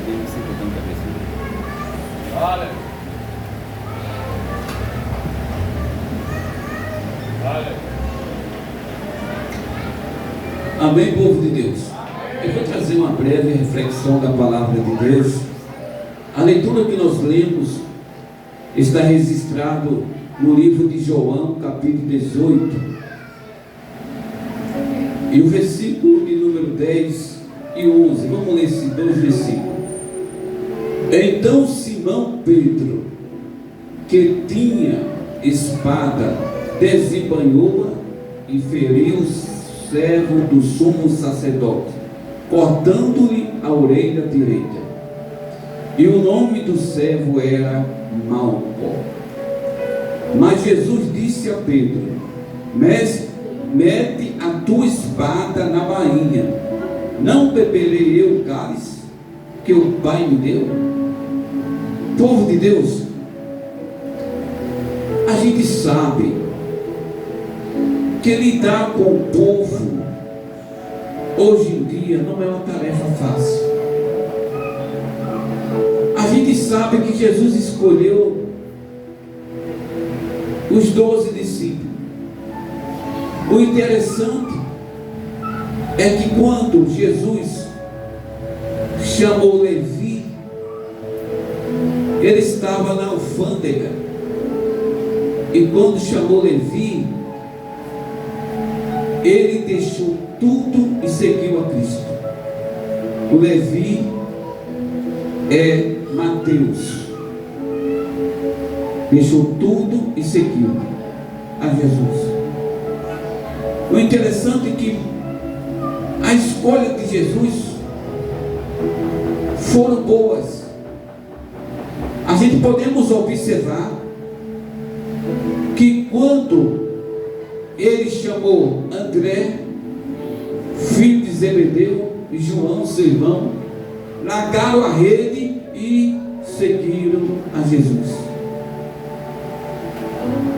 dele, você botando a cabeça. Olha. Olha. Amém, povo de Deus. Eu vou trazer uma breve reflexão da palavra de Deus. A leitura que nós lemos está registrado no livro de João, capítulo 18, e o versículo de número 10 e 11. Vamos ler esses dois versículos. Então Simão Pedro, que tinha espada, desembanhou-a e feriu o servo do sumo sacerdote, cortando-lhe a orelha direita. E o nome do servo era Malco. Mas Jesus disse a Pedro: Mestre, mete a tua espada na bainha. Não beberei eu o cálice que o Pai me deu? Povo de Deus, a gente sabe que lidar com o povo hoje em dia não é uma tarefa fácil. A gente sabe que Jesus escolheu os 12 discípulos. O interessante é que quando Jesus chamou Levi, ele estava na alfândega. E quando chamou Levi, ele deixou tudo e seguiu a Cristo. O Levi é Mateus. Deixou tudo e seguiu a Jesus. O interessante é que a escolha de Jesus foram boas. A gente podemos observar que quando ele chamou André, filho de Zebedeu, e João, seu irmão, largaram a rede e seguiram a Jesus.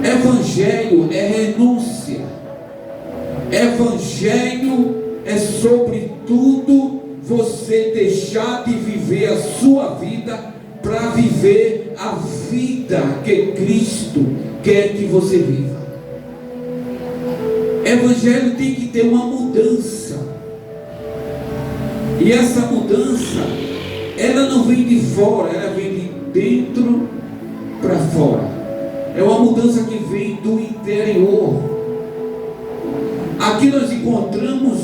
Evangelho é renúncia. Evangelho é sobretudo você deixar de viver a sua vida para viver a vida que Cristo quer que você viva. Evangelho tem que ter uma mudança. E essa mudança, ela não vem de fora, ela vem de dentro para fora. É uma mudança que vem do interior. Aqui nós encontramos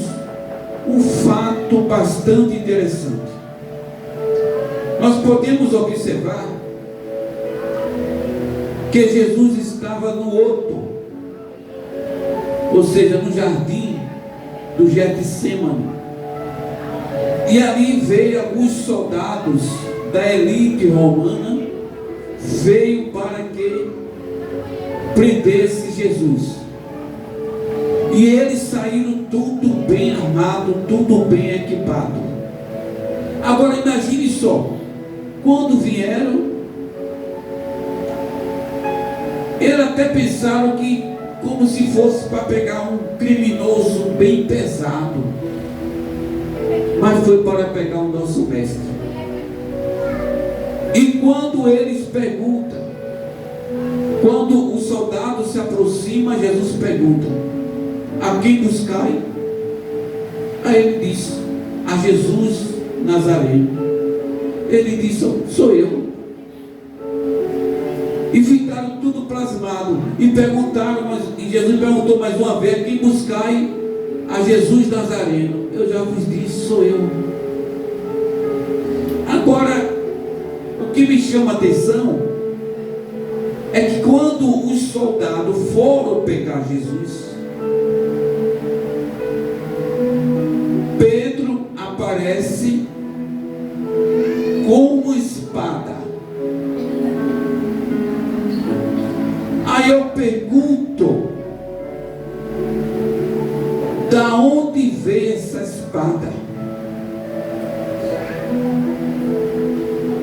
um fato bastante interessante. Nós podemos observar que Jesus estava no horto, ou seja, no jardim do Getsêmani. E ali veio alguns soldados da elite romana, veio para que prendesse Jesus. E eles saíram tudo bem armado, tudo bem equipado. Agora imagine só, quando vieram, eles até pensaram que como se fosse para pegar um criminoso bem pesado, mas foi para pegar o nosso mestre. E quando eles perguntam, quando o soldado se aproxima, Jesus pergunta: a quem buscai? Aí ele diz: a Jesus Nazareno. Ele disse: sou eu. E ficaram tudo plasmado e perguntaram, e Jesus perguntou mais uma vez: quem buscai? A Jesus Nazareno. Eu já vos disse, sou eu. Agora, o que me chama a atenção é que quando os soldados foram pegar Jesus, Pedro aparece com uma espada. Aí eu pergunto: da onde veio essa espada?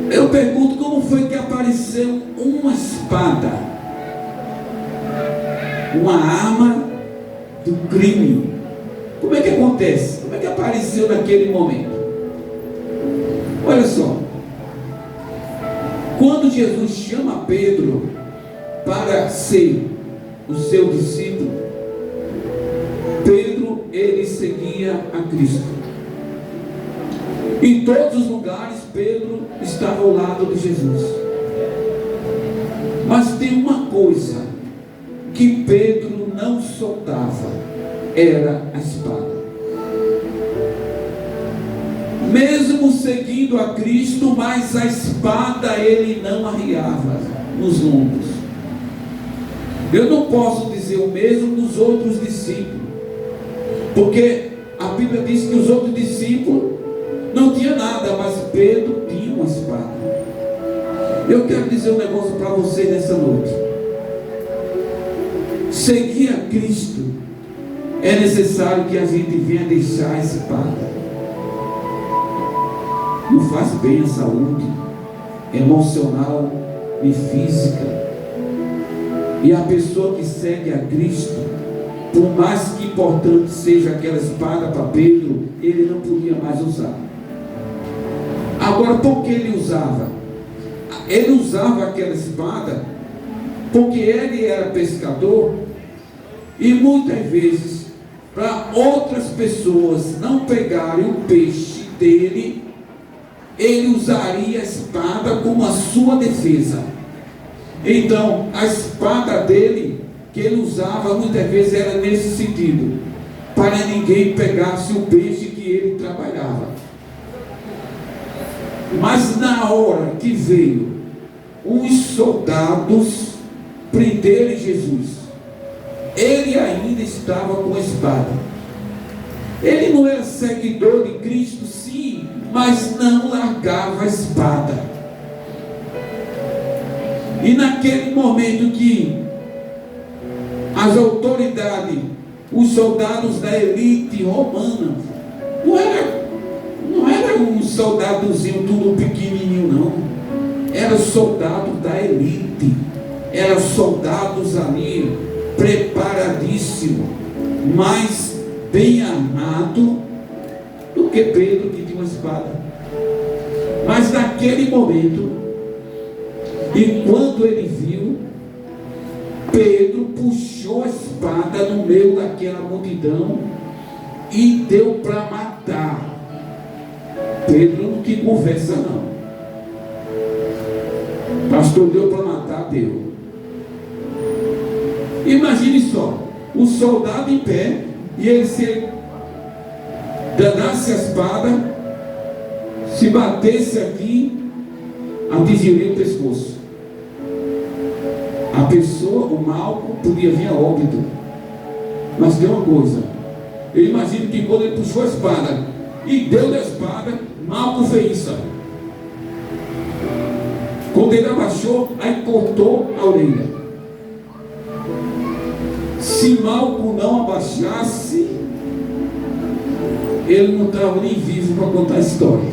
Eu pergunto: como foi que apareceu uma espada? Uma arma do crime. Como é que acontece? Como é que apareceu naquele momento? Olha só, quando Jesus chama Pedro para ser o seu discípulo, Pedro, ele seguia a Cristo. Em todos os lugares, Pedro estava ao lado de Jesus. Mas tem uma coisa que Pedro não soltava, era a espada. Mesmo seguindo a Cristo, mas a espada ele não arriava nos lombos. Eu não posso dizer o mesmo dos outros discípulos, porque a Bíblia diz que os outros discípulos não tinham nada, mas Pedro tinha uma espada. Eu quero dizer um negócio para você nessa noite. Seguir a Cristo é necessário que a gente venha deixar a espada. Não faz bem à saúde emocional e física. E a pessoa que segue a Cristo, por mais que importante seja aquela espada para Pedro, ele não podia mais usar. Agora, por que ele usava? Ele usava aquela espada porque ele era pescador, e muitas vezes, para outras pessoas não pegarem o peixe dele, ele usaria a espada como a sua defesa. Então, a espada dele, que ele usava muitas vezes, era nesse sentido: para ninguém pegasse o peixe que ele trabalhava. Mas na hora que veio os soldados prenderem Jesus, ele ainda estava com a espada. Ele não era seguidor de Cristo, sim, mas não largava a espada. E naquele momento que as autoridades, os soldados da elite romana, não era um soldadozinho tudo pequenininho, não. Era soldado da elite. Eram soldados ali preparadíssimos, mais bem armado do que Pedro, que tinha uma espada. Mas naquele momento, enquanto ele viu, Pedro puxou a espada no meio daquela multidão e deu para matar. Pedro não quis conversa não. Pastor, deu para matar, deu. Imagine só, o soldado em pé, e ele se danasse a espada, se batesse aqui, atingiria o pescoço. A pessoa, o mal, podia vir a óbito. Mas tem uma coisa, eu imagino que quando ele puxou a espada e deu da espada, Malco fez isso. Quando ele abaixou, aí cortou a orelha. Se Malco não abaixasse, ele não estava nem vivo para contar a história.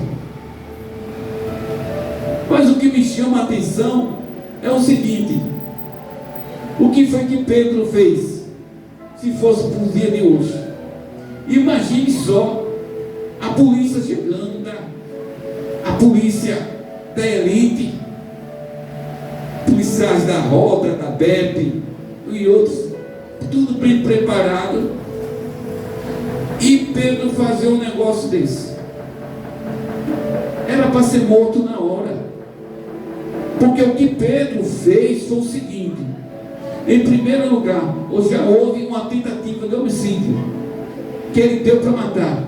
Mas o que me chama a atenção é o seguinte: o que foi que Pedro fez? Se fosse para o dia de hoje, imagine só a polícia chegando, a polícia da elite, policiais da Rota, da BEP e outros, tudo bem preparado, e Pedro fazer um negócio desse. Era para ser morto na hora. Porque o que Pedro fez foi o seguinte: em primeiro lugar, já houve uma tentativa de homicídio que ele deu para matar,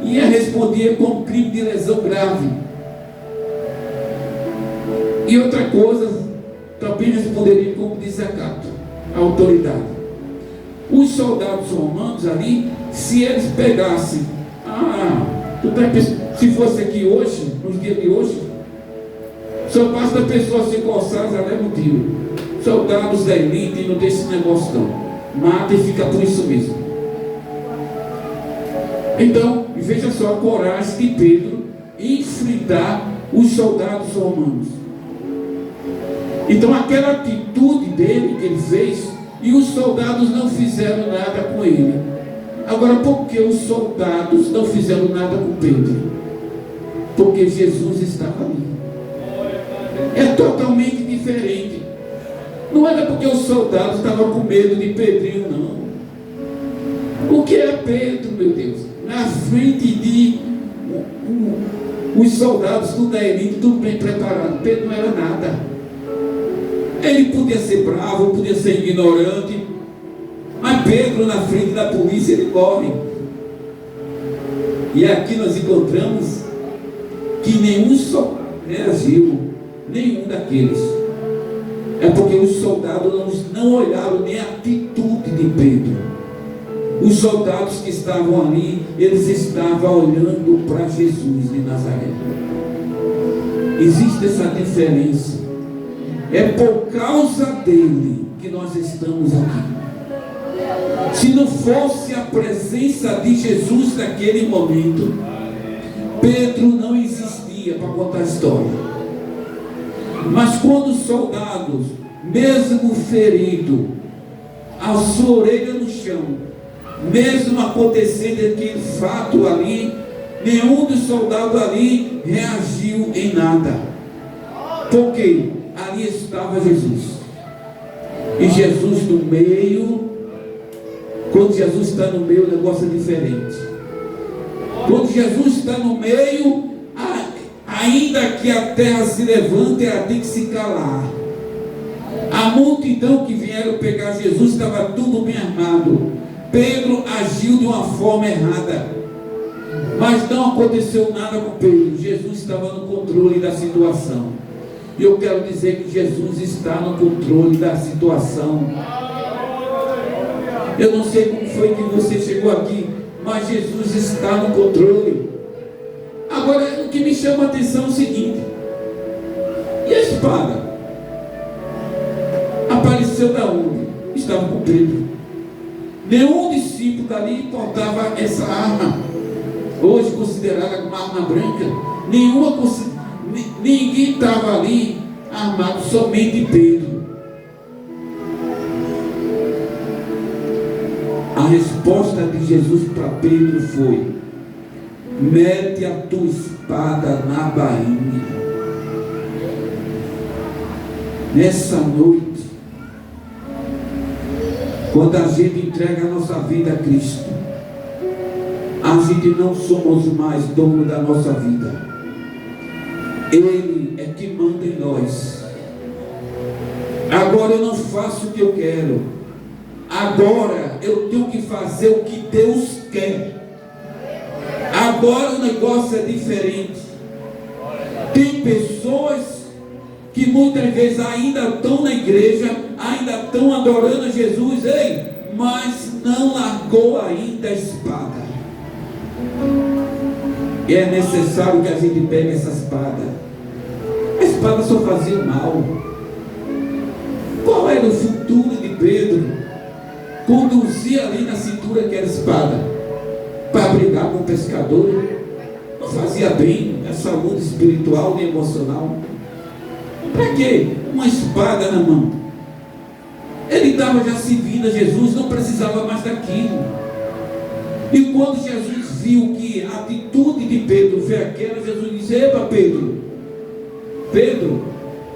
ia responder com crime de lesão grave. E outra coisa, também responderia como desacato à autoridade. Os soldados romanos ali, se eles pegassem, se fosse aqui hoje, nos dias de hoje, só basta a pessoa se coçar, já leva um tiro. Soldados da elite não tem esse negócio não. Mata e fica por isso mesmo. Então, veja só a coragem de Pedro em enfrentar os soldados romanos. Então, aquela atitude dele que ele fez, e os soldados não fizeram nada com ele. Agora, por que os soldados não fizeram nada com Pedro? Porque Jesus estava ali. É totalmente diferente. Não era porque os soldados estavam com medo de Pedrinho, não. O que é Pedro, meu Deus? Na frente de os soldados, tudo da elite, tudo bem preparado. Pedro não era nada. Ele podia ser bravo, podia ser ignorante, mas Pedro na frente da polícia, ele morre. E aqui nós encontramos que nenhum soldado reagiu, nenhum daqueles. É porque os soldados não olharam nem a atitude de Pedro. Os soldados que estavam ali, eles estavam olhando para Jesus de Nazaré. Existe essa diferença. É por causa dele que nós estamos aqui. Se não fosse a presença de Jesus naquele momento, Pedro não existia para contar a história. Mas quando os soldados, mesmo ferido, a sua orelha no chão, mesmo acontecendo aquele fato ali, nenhum dos soldados ali reagiu em nada. Por quê? Ali estava Jesus. E Jesus no meio. Quando Jesus está no meio, o negócio é diferente. Quando Jesus está no meio, ainda que a terra se levante, ela tem que se calar. A multidão que vieram pegar Jesus estava tudo bem armado. Pedro agiu de uma forma errada, mas não aconteceu nada com Pedro. Jesus estava no controle da situação. E eu quero dizer que Jesus está no controle da situação. Eu não sei como foi que você chegou aqui, mas Jesus está no controle. Agora, o que me chama a atenção é o seguinte: e a espada? Apareceu da onde? Estava com Pedro. Nenhum discípulo dali portava essa arma, hoje considerada como arma branca. Ninguém estava ali armado, somente Pedro. A resposta de Jesus para Pedro foi: mete a tua espada na bainha. Nessa noite, quando a gente entrega a nossa vida a Cristo, a gente não somos mais dono da nossa vida. Ele é que manda em nós. Agora eu não faço o que eu quero. Agora eu tenho que fazer o que Deus quer. Agora o negócio é diferente. Tem pessoas que muitas vezes ainda estão na igreja, ainda estão adorando a Jesus, mas não largou ainda a espada. E é necessário que a gente pegue essa espada. A espada só fazia mal. Qual era o futuro de Pedro? Conduzir ali na cintura aquela espada para brigar com o pescador. Não fazia bem a saúde espiritual nem emocional. Para quê? Uma espada na mão. Ele estava já servindo a Jesus, não precisava mais daquilo. E quando Jesus viu que a atitude de Pedro foi aquela, Jesus disse: epa, Pedro,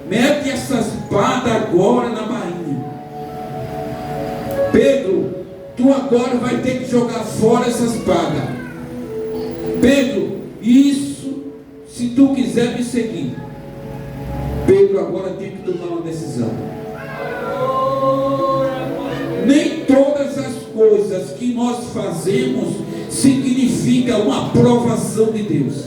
mete essa espada agora na bainha. Pedro, tu agora vai ter que jogar fora essa espada. Pedro, isso, se tu quiser me seguir. Pedro agora tem que tomar uma decisão. Nem todas as coisas que nós fazemos significa uma aprovação de Deus.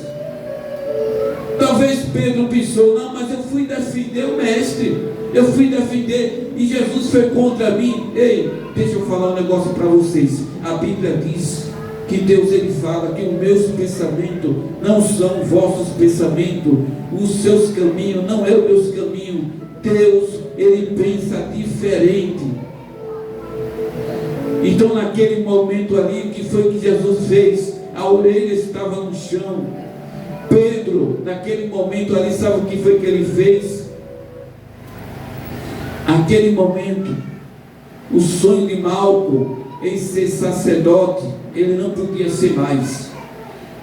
Talvez Pedro pensou: não, mas eu fui defender o mestre, eu fui defender e Jesus foi contra mim. Ei, deixa eu falar um negócio para vocês. A Bíblia diz que Deus, ele fala que os meus pensamentos não são vossos pensamentos, os seus caminhos não é os meus caminhos. Deus, ele pensa diferente. Então naquele momento ali, o que foi que Jesus fez? A orelha estava no chão. Pedro, naquele momento ali, sabe o que foi que ele fez? Aquele momento, o sonho de Malco em ser sacerdote, ele não podia ser mais,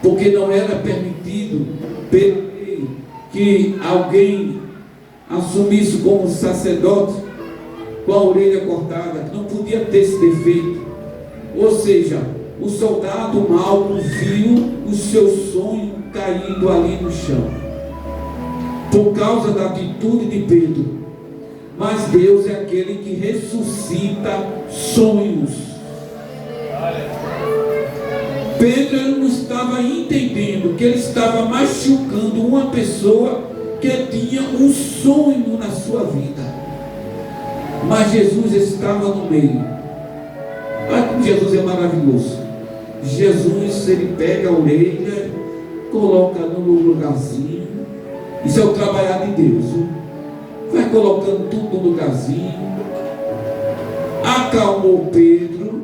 porque não era permitido que alguém assumisse como sacerdote com a orelha cortada, que não podia ter esse defeito. Ou seja, o soldado Malco viu o seu sonho caído ali no chão, por causa da atitude de Pedro. Mas Deus é aquele que ressuscita sonhos. Pedro não estava entendendo que ele estava machucando uma pessoa que tinha um sonho na sua vida. Mas Jesus estava no meio. Olha como Jesus é maravilhoso. Jesus, ele pega a orelha, coloca no lugarzinho. Isso é o trabalhar de Deus. Vai colocando tudo no lugarzinho. Acalmou Pedro.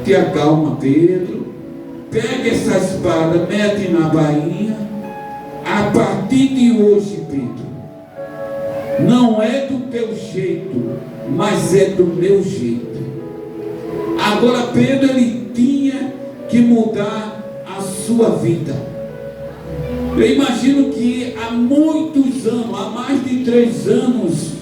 Te acalma, Pedro. Pega essa espada, mete na bainha. A partir de hoje, Pedro, não é do teu jeito, mas é do meu jeito. Agora Pedro, ele tinha que mudar a sua vida. Eu imagino que há muitos anos, há mais de 3 anos,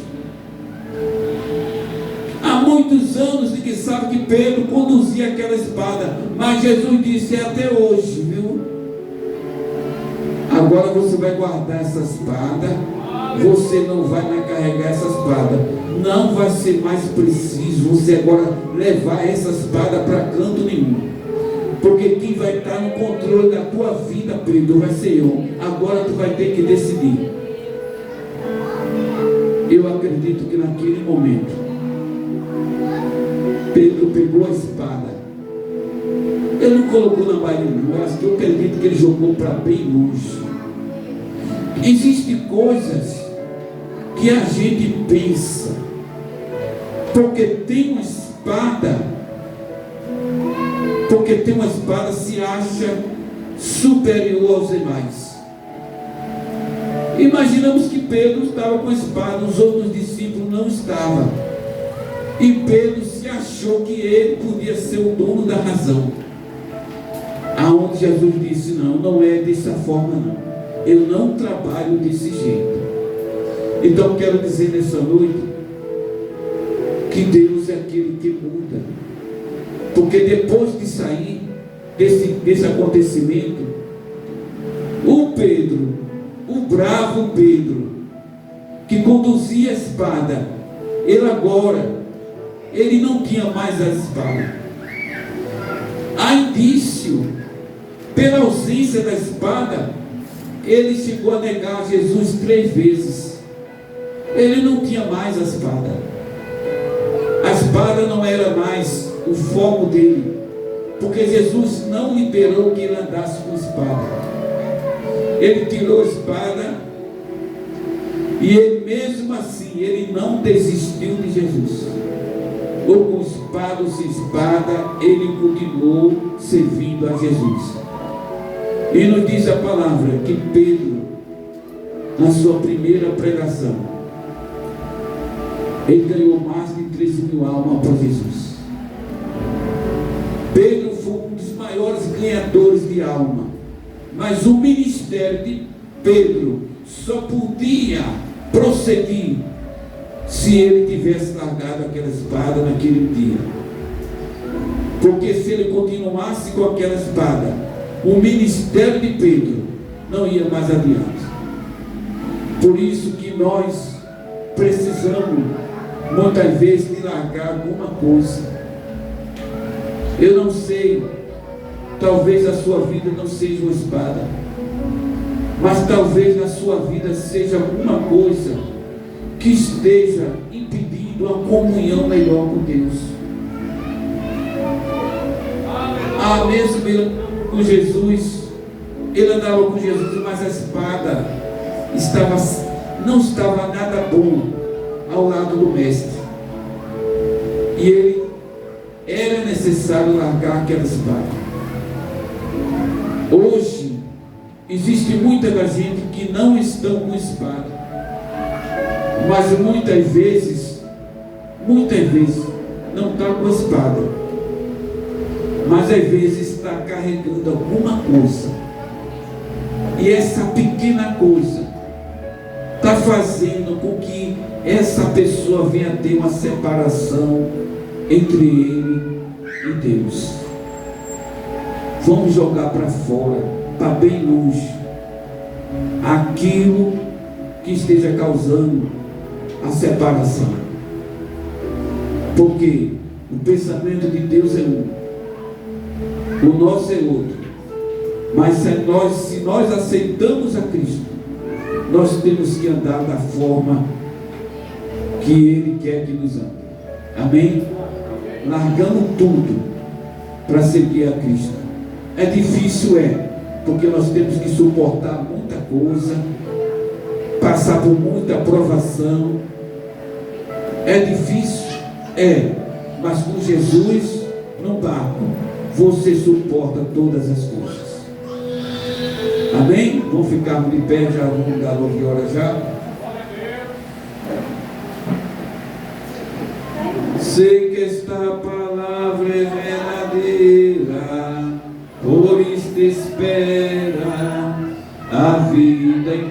ninguém sabe que Pedro conduzia aquela espada, mas Jesus disse: é até hoje, viu? Agora você vai guardar essa espada, você não vai mais carregar essa espada, não vai ser mais preciso você agora levar essa espada para canto nenhum, porque quem vai estar no controle da tua vida, Pedro, vai ser eu. Agora tu vai ter que decidir. Eu acredito que naquele momento Pedro pegou a espada. Ele não colocou na bainha, não. Eu acredito que ele jogou para bem longe. Existem coisas que a gente pensa, porque tem uma espada, se acha superior aos demais. Imaginamos que Pedro estava com a espada, os outros discípulos não estavam, e Pedro se achou que ele podia ser o dono da razão. Aonde Jesus disse: não é dessa forma não, eu não trabalho desse jeito. Então quero dizer nessa noite que Deus é aquele que muda, porque depois de sair desse acontecimento, o Pedro, o bravo Pedro, que conduzia a espada, ele não tinha mais a espada. Há indício, pela ausência da espada, ele chegou a negar Jesus 3 vezes. Ele não tinha mais a espada. A espada não era mais o foco dele, porque Jesus não liberou que ele andasse com espada. Ele tirou a espada, e ele, mesmo assim, ele não desistiu de Jesus. Ou com espada ou sem espada, ele continuou servindo a Jesus. E nos diz a palavra que Pedro, na sua primeira pregação, ele ganhou mais de 13.000 almas para Jesus. Pedro foi um dos maiores ganhadores de alma. Mas o ministério de Pedro só podia prosseguir se ele tivesse largado aquela espada naquele dia. Porque se ele continuasse com aquela espada, o ministério de Pedro não ia mais adiante. Por isso que nós precisamos muitas vezes de largar alguma coisa. Eu não sei, talvez a sua vida não seja uma espada, mas talvez na sua vida seja alguma coisa que esteja impedindo a comunhão melhor com Deus. Mesmo ele com Jesus, ele andava com Jesus, mas a espada não estava nada bom ao lado do mestre, e ele era necessário largar aquela espada. Hoje existe muita da gente que não estão com espada, mas muitas vezes não está com espada, mas às vezes está carregando alguma coisa, e essa pequena coisa está fazendo com que essa pessoa venha ter uma separação entre ele e Deus. Vamos jogar para fora, para bem longe, aquilo que esteja causando a separação. Porque o pensamento de Deus é um, o nosso é outro. Mas se nós aceitamos a Cristo, nós temos que andar da forma que Ele quer que nos ande. Amém? Largando tudo para seguir a Cristo. É difícil, porque nós temos que suportar muita coisa, passar por muita provação. É difícil, mas com Jesus no barco, você suporta todas as coisas. Amém? Vamos ficar de pé, já vamos dar 9 horas já. Sei que esta palavra é verdadeira, por isso espera a vida inteira.